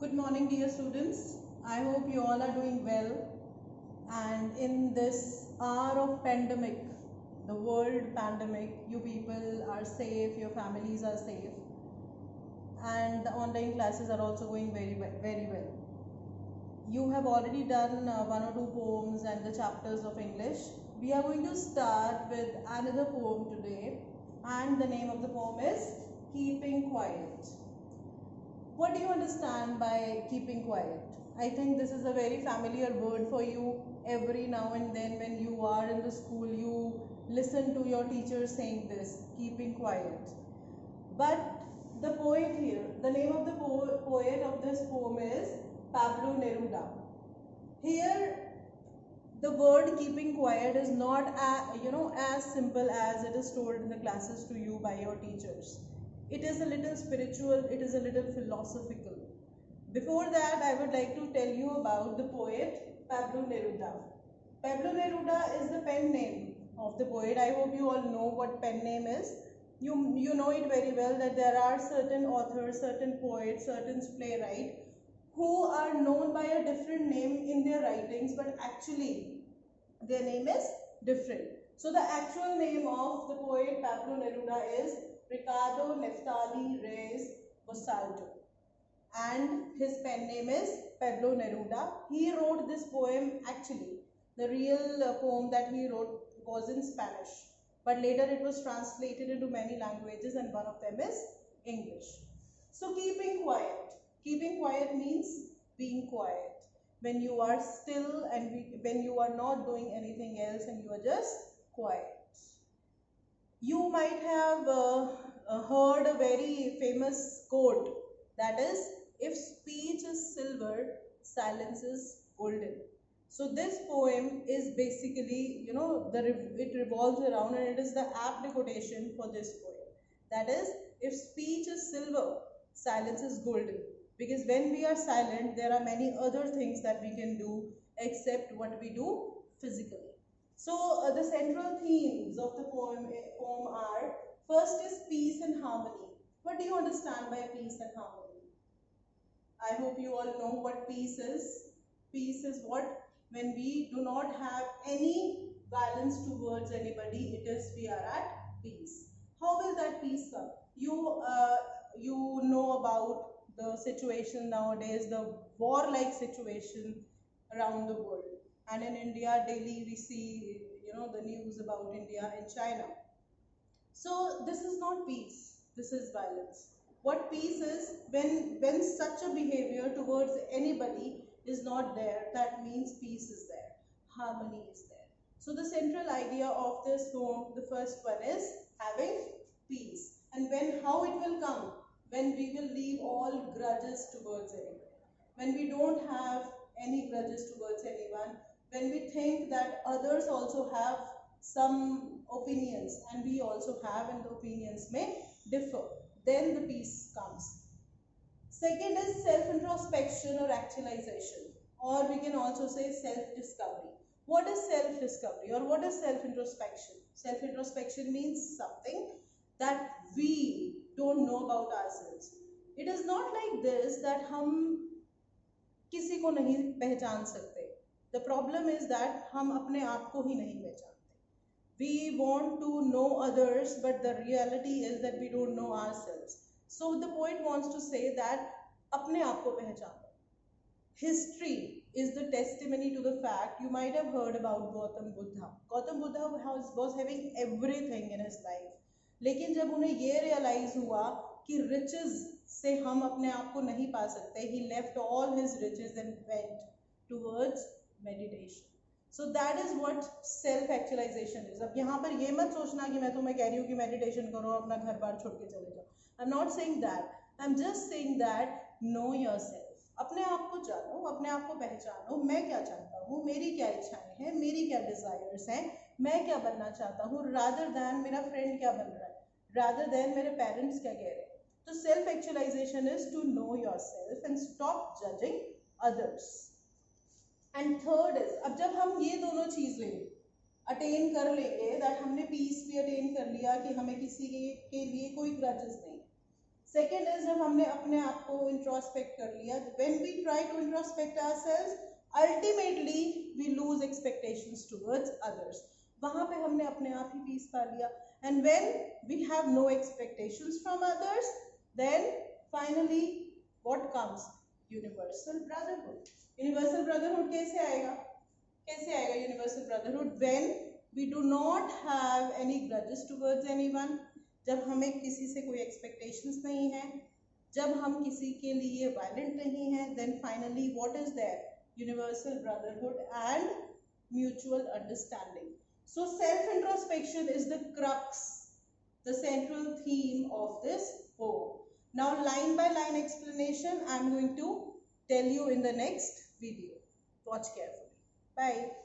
Good morning, dear students. I hope you all are doing well. And in this hour of pandemic, the world pandemic, you people are safe, your families are safe, and the online classes are also going very well. You have already done one or two poems and the chapters of English. We are going to start with another poem today, and the name of the poem is Keeping Quiet. What do you understand by keeping quiet? I think this is a very familiar word for you. Every now and then, when you are in the school, you listen to your teacher saying this, keeping quiet. But the poet here, the name of the poet of this poem is Pablo Neruda. Here, the word keeping quiet is not as simple as it is told in the classes to you by your teachers. It is a little spiritual, it is a little philosophical. Before that, I would like to tell you about the poet Pablo Neruda. Pablo Neruda is the pen name of the poet. I hope you all know what pen name is. You know it very well that there are certain authors, certain poets, certain playwrights who are known by a different name in their writings, but actually their name is different. So the actual name of the poet Pablo Neruda is Ricardo Neftali Reyes Bosalto, and his pen name is Pablo Neruda. He wrote this poem, actually the real poem that he wrote was in Spanish, but later it was translated into many languages and one of them is English. So keeping quiet means being quiet when you are still and when you are not doing anything else and you are just quiet. You might have heard a very famous quote, that is, if speech is silver, silence is golden. So this poem is basically, it revolves around, and it is the apt quotation for this poem. That is, if speech is silver, silence is golden. Because when we are silent, there are many other things that we can do except what we do physically. So the central themes of the poem are, first is peace and harmony. What do you understand by peace and harmony? I hope you all know what peace is. Peace is what? When we do not have any violence towards anybody, it is we are at peace. How will that peace come? You know about the situation nowadays, the war-like situation around the world. And in India, daily we see, the news about India and China. So this is not peace, this is violence. What peace is, when such a behavior towards anybody is not there, that means peace is there, harmony is there. So the central idea of this poem, the first one is having peace. And how it will come? When we will leave all grudges towards anybody. When we don't have any grudges towards anyone, when we think that others also have some opinions and we also have, and the opinions may differ, then the peace comes. Second is self-introspection or actualization, or we can also say self-discovery. What is self-discovery or what is self-introspection? Self-introspection means something that we don't know about ourselves. It is not like this that हम किसी को नहीं पहचान सकते. The problem is that हम अपने आप को ही नहीं पहचानते. We want to know others, but the reality is that we don't know ourselves. So the poet wants to say that अपने आप को पहचानो. History is the testimony to the fact. You might have heard about Gautam Buddha. Gautam Buddha was having everything in his life. लेकिन जब उन्हें ये realize हुआ कि riches से हम अपने आप को नहीं पा सकते, he left all his riches and went towards meditation. So that is what self actualization is. अब यहाँ पर ये मत सोचना कि मैं तुम्हें कह रही हूँ कि meditation करो, अपना घर बार छोड़ के चले जाओ. I'm not saying that. I'm just saying that know yourself. अपने आप को जानो, अपने आप को पहचानो. मैं क्या चाहता हूँ, मेरी क्या इच्छाएं हैं, मेरी क्या desires हैं, मैं क्या बनना चाहता हूँ, rather than मेरा friend क्या बन रहा है, rather than मेरे parents क्या कह रहे हैं. So self actualization is to know yourself and stop judging others. And third is, अब जब हम ये दोनों चीजें अटेन कर लेंगे, दैट हमने पीस भी अटेन कर लिया कि हमें किसी के लिए कोई ग्रजेस नहीं, सेकेंड इज जब हमने अपने आप को इंट्रोस्पेक्ट कर लिया, when we try to introspect ourselves, ultimately we lose expectations towards others. वहां पे हमने अपने आप ही पीस पा लिया। And when we have no expectations from others, then finally what comes? Universal brotherhood. Universal brotherhood कैसे आएगा? कैसे आएगा universal brotherhood? When we do not have any grudges towards anyone, जब हमें किसी से कोई एक्सपेक्टेशंस नहीं है, जब हम किसी के लिए वायलेंट नहीं है, then finally what is there? Universal brotherhood and mutual understanding. So self introspection is the crux, the central theme of this poem. Now line by line explanation I am going to tell you in the next video. Watch carefully. Bye.